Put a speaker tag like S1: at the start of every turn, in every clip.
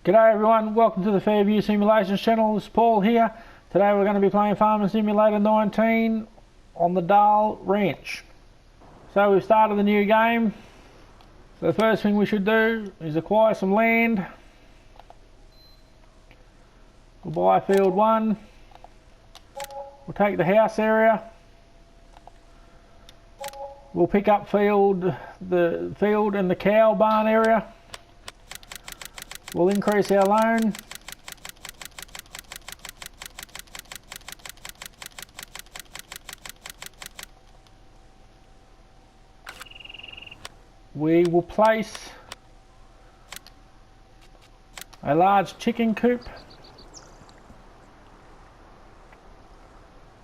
S1: G'day everyone, welcome to the Fairview Simulations channel. It's Paul here. Today we're going to be playing Farming Simulator 19 on the Dahl Ranch. So we've started the new game. So the first thing we should do is acquire some land. We'll buy field 1. We'll take the house area. We'll pick up the field and the cow barn area. We'll increase our loan. We will place a large chicken coop.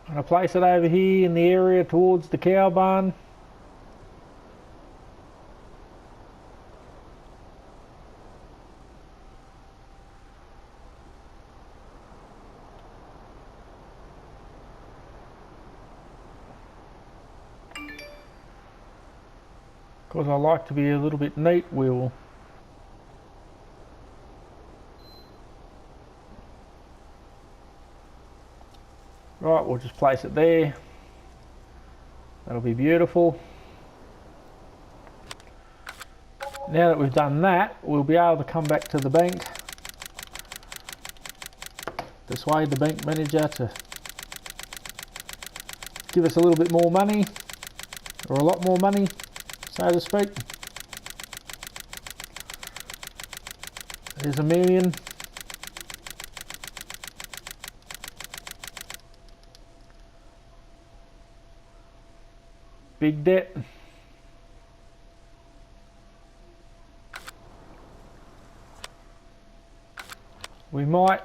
S1: I'm going to place it over here in the area towards the cow barn. Because I like to be a little bit neat, we'll just place it there. That'll be beautiful. Now that we've done that, we'll be able to come back to the bank, persuade the bank manager to give us a little bit more money, or a lot more money, so to speak. There's $1 million. Big debt. We might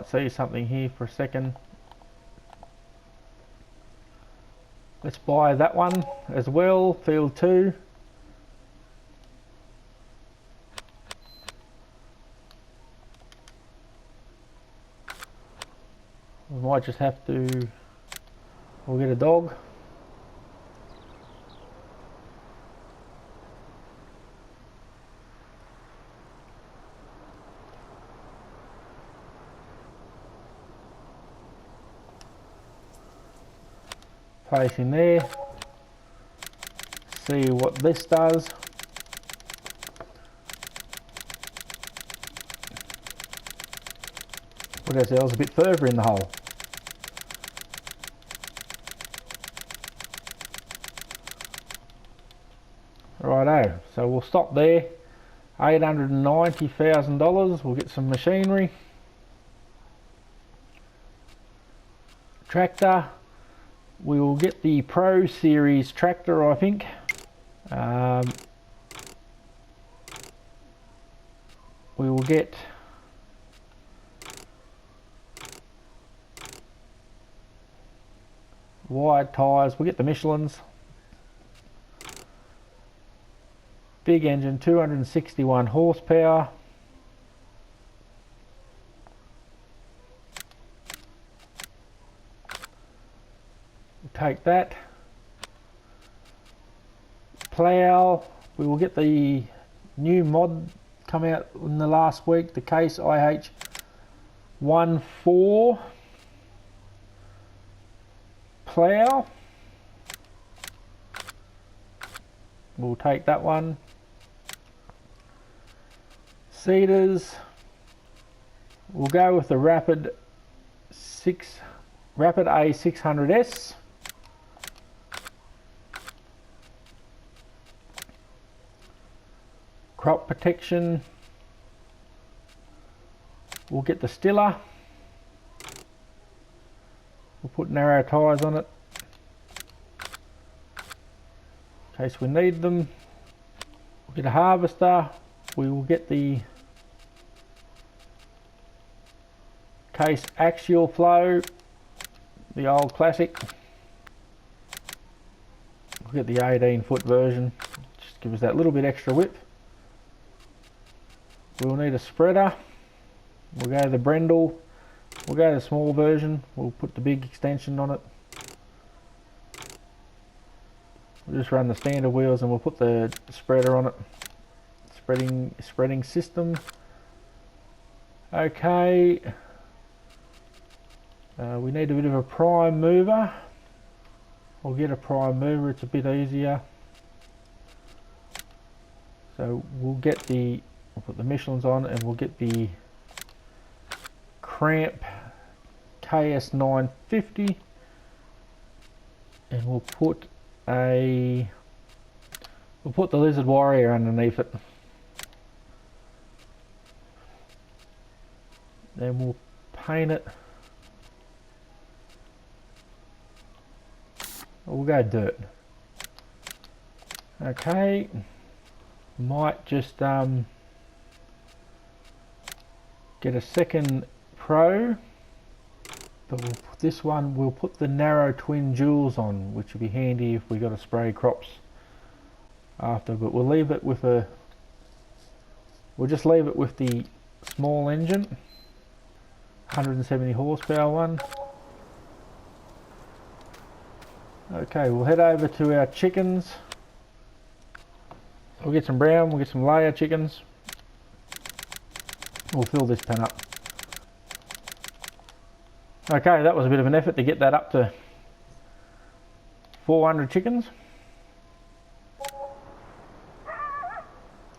S1: see something here for a second. Let's buy that one as well, field 2. We might just have to, we'll get a dog. Place in there, see what this does. Put ourselves a bit further in the hole. Righto, so we'll stop there. $890,000, we'll get some machinery. Tractor. We will get the Pro Series tractor, I think. We will get wide tyres. We'll get the Michelins. Big engine, 261 horsepower. Take that. Plough, we will get the new mod come out in the last week, the Case IH14 plough. We'll take that one. Seeders, we'll go with the Rapid A600S. Crop protection, we'll get the Stiller. We'll put narrow tyres on it in case we need them. We'll get a harvester. We will get the Case Axial Flow, the old classic. We'll get the 18-foot version, just give us that little bit extra width. We'll need a spreader. We'll go to the Brendel. We'll go to the small version. We'll put the big extension on it. We'll just run the standard wheels and we'll put the spreader on it. spreading system. Okay, we need a bit of a prime mover. We'll get a prime mover, it's a bit easier. So we'll put the Michelin's on, and we'll get the Cramp KS950, and we'll put the Lizard Warrior underneath it. Then we'll paint it. We'll go dirt. Okay. Might just get a second Pro, but this one we'll put the narrow twin jewels on, which will be handy if we got to spray crops after. But we'll just leave it with the small engine, 170 horsepower one. Okay, we'll head over to our chickens. We'll get some brown, we'll get some layer chickens. We'll fill this pen up. Okay, that was a bit of an effort to get that up to 400 chickens.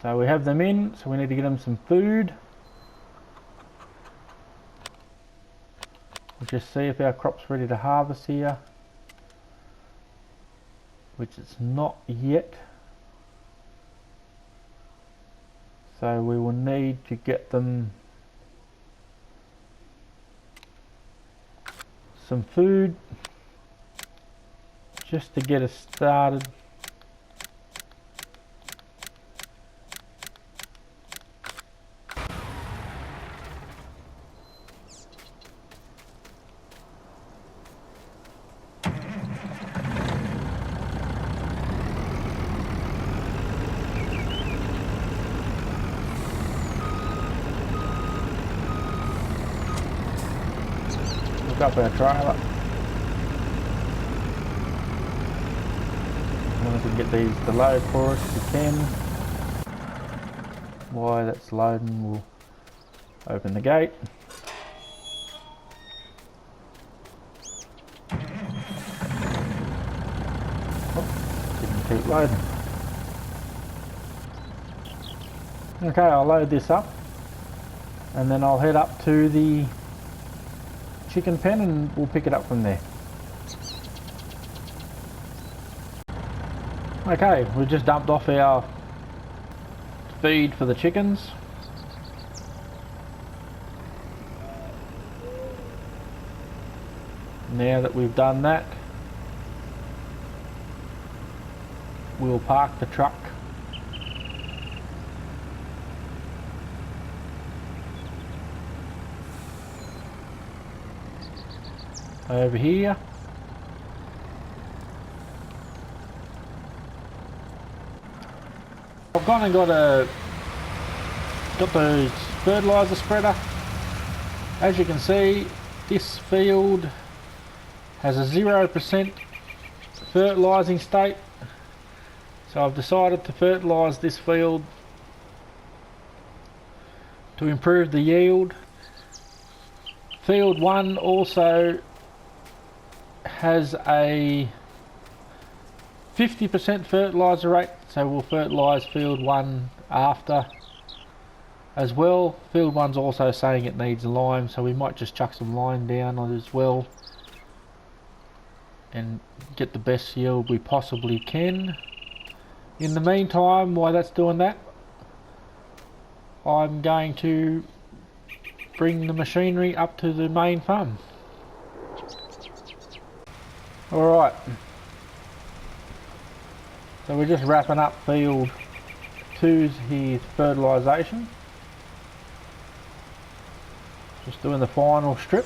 S1: So we have them in, so we need to get them some food. We'll just see if our crop's ready to harvest here, which it's not yet. So we will need to get them some food just to get us started. Up our trailer. As we can get these to load for us, we can. While that's loading, we'll open the gate. Keep loading. Okay, I'll load this up, and then I'll head up to the chicken pen and we'll pick it up from there. Okay, we just dumped off our feed for the chickens. Now that we've done that, we'll park the truck over here. I've gone and got the fertilizer spreader. As you can see, this field has a 0% fertilizing state, so I've decided to fertilize this field to improve the yield. Field 1 also has a 50% fertilizer rate, so we'll fertilize field 1 after as well. Field 1's also saying it needs lime, so we might just chuck some lime down on it as well and get the best yield we possibly can. In the meantime, while that's doing that, I'm going to bring the machinery up to the main farm. Alright, so we're just wrapping up field 2's here fertilisation. Just doing the final strip.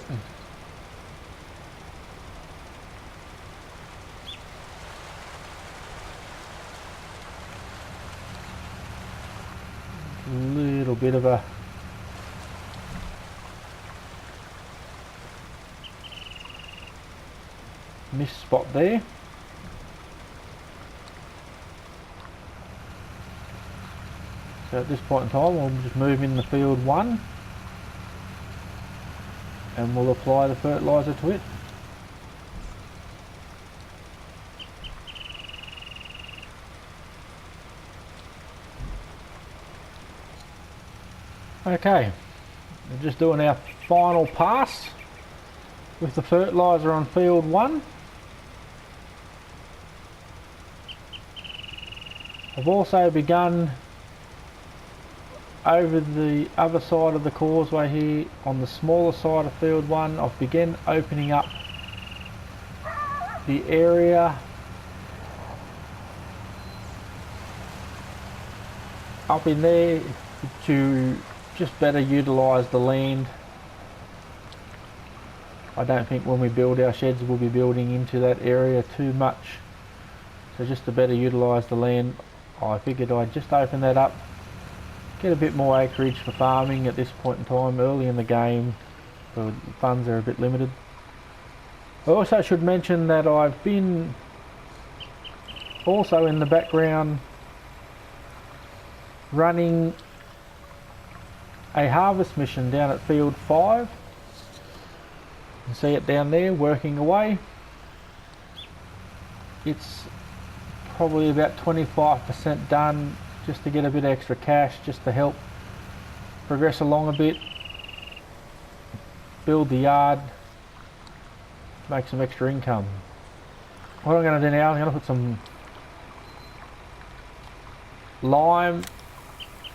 S1: A little bit of a missed spot there. So at this point in time we'll just move in the field 1 and we'll apply the fertiliser to it. Okay, we're just doing our final pass with the fertiliser on field 1. I've also begun over the other side of the causeway here on the smaller side of field 1. I've begun opening up the area up in there to just better utilise the land. I don't think when we build our sheds we'll be building into that area too much, so just to better utilise the land I figured I'd just open that up, get a bit more acreage for farming at this point in time early in the game. The funds are a bit limited. I also should mention that I've been also in the background running a harvest mission down at field 5. You can see it down there working away. It's probably about 25% done, just to get a bit extra cash, just to help progress along a bit, build the yard, make some extra income. What I'm going to do now, I'm going to put some lime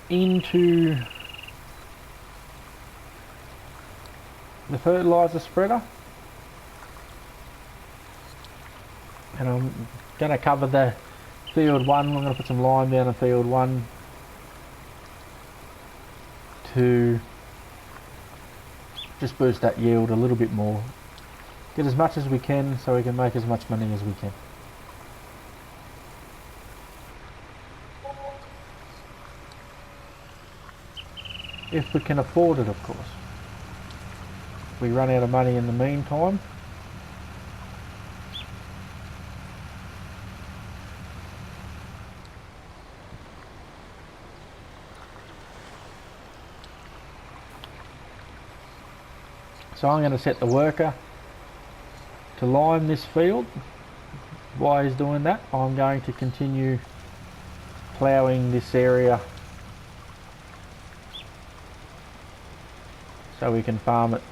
S1: into the fertiliser spreader, and I'm going to cover the field 1. I'm going to put some lime down in field 1 to just boost that yield a little bit more, get as much as we can so we can make as much money as we can. If we can afford it, of course. If we run out of money in the meantime, so I'm going to set the worker to lime this field. While he's doing that, I'm going to continue ploughing this area so we can farm it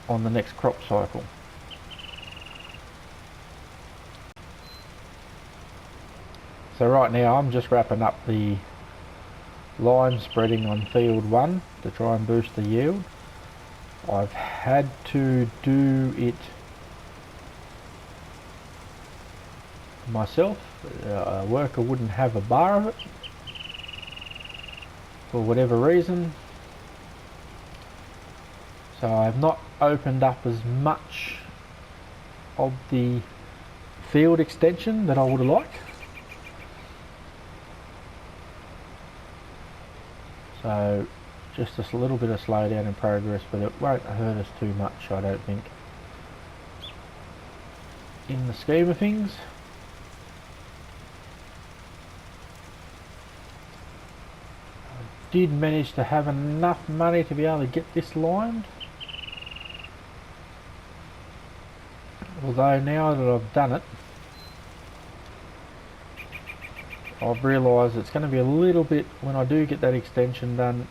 S1: on the next crop cycle. So right now I'm just wrapping up the lime spreading on field 1 to try and boost the yield. I've had to do it myself. A worker wouldn't have a bar of it for whatever reason, so I've not opened up as much of the field extension that I would have liked. So just a little bit of slowdown in progress, but it won't hurt us too much, I don't think, in the scheme of things. I did manage to have enough money to be able to get this limed, although now that I've done it, I've realised it's going to be a little bit, when I do get that extension done,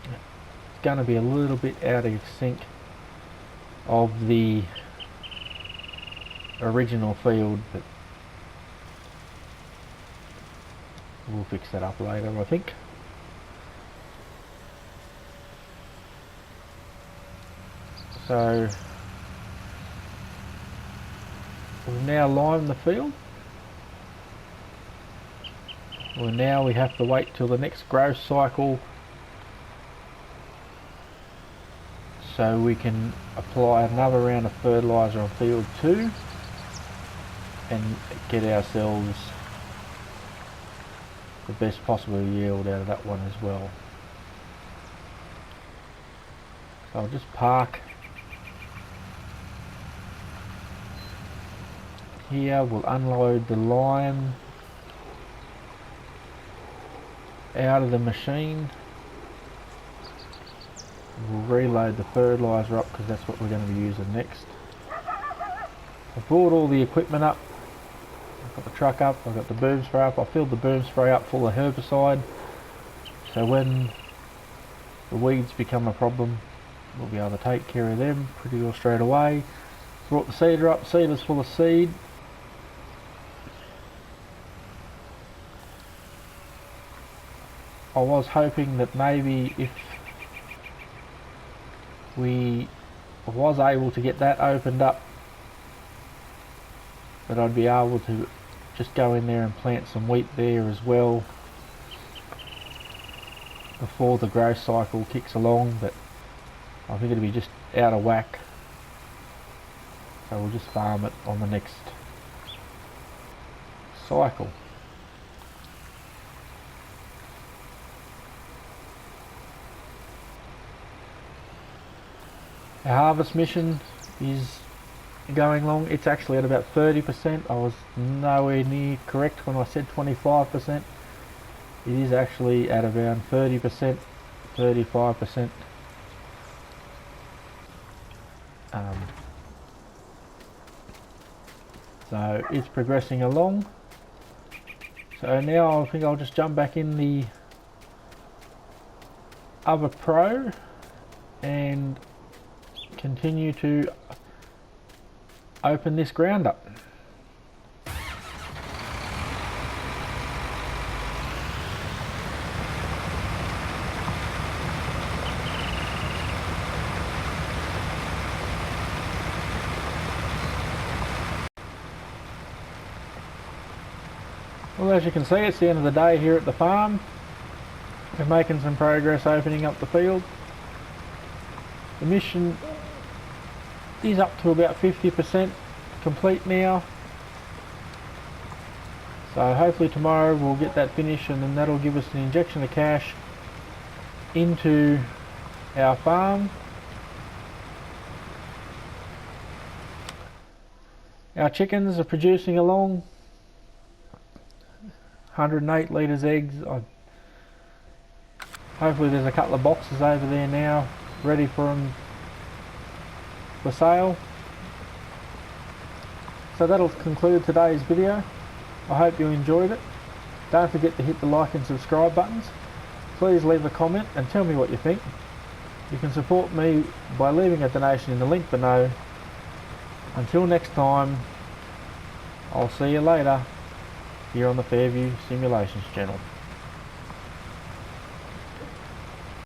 S1: it's going to be a little bit out of sync of the original field, but we'll fix that up later, I think. So we've now limed the field. Well, now we have to wait till the next growth cycle so we can apply another round of fertiliser on field 2 and get ourselves the best possible yield out of that one as well. So I'll just park here. We'll unload the lime out of the machine. We'll reload the fertiliser up because that's what we're going to be using next. I've brought all the equipment up. I've got the truck up, I've got the boom spray up. I filled the boom spray up full of herbicide, so when the weeds become a problem, we'll be able to take care of them pretty well straight away. Brought the seeder up, seeder's full of seed. I was hoping that maybe if we was able to get that opened up, that I'd be able to just go in there and plant some wheat there as well before the growth cycle kicks along, but I think it'll be just out of whack, so we'll just farm it on the next cycle. Our harvest mission is going along. It's actually at about 30%. I was nowhere near correct when I said 25%. It is actually at around 30%, 35%. So it's progressing along. So now I think I'll just jump back in the other Pro and continue to open this ground up. Well, as you can see, it's the end of the day here at the farm. We're making some progress opening up the field. The mission is up to about 50% complete now, so hopefully tomorrow we'll get that finished, and then that'll give us an injection of cash into our farm. Our chickens are producing along. 108 litres eggs. Hopefully there's a couple of boxes over there now ready for them for sale. So that'll conclude today's video. I hope you enjoyed it. Don't forget to hit the like and subscribe buttons. Please leave a comment and tell me what you think. You can support me by leaving a donation in the link below. Until next time, I'll see you later here on the Fairview Simulations channel.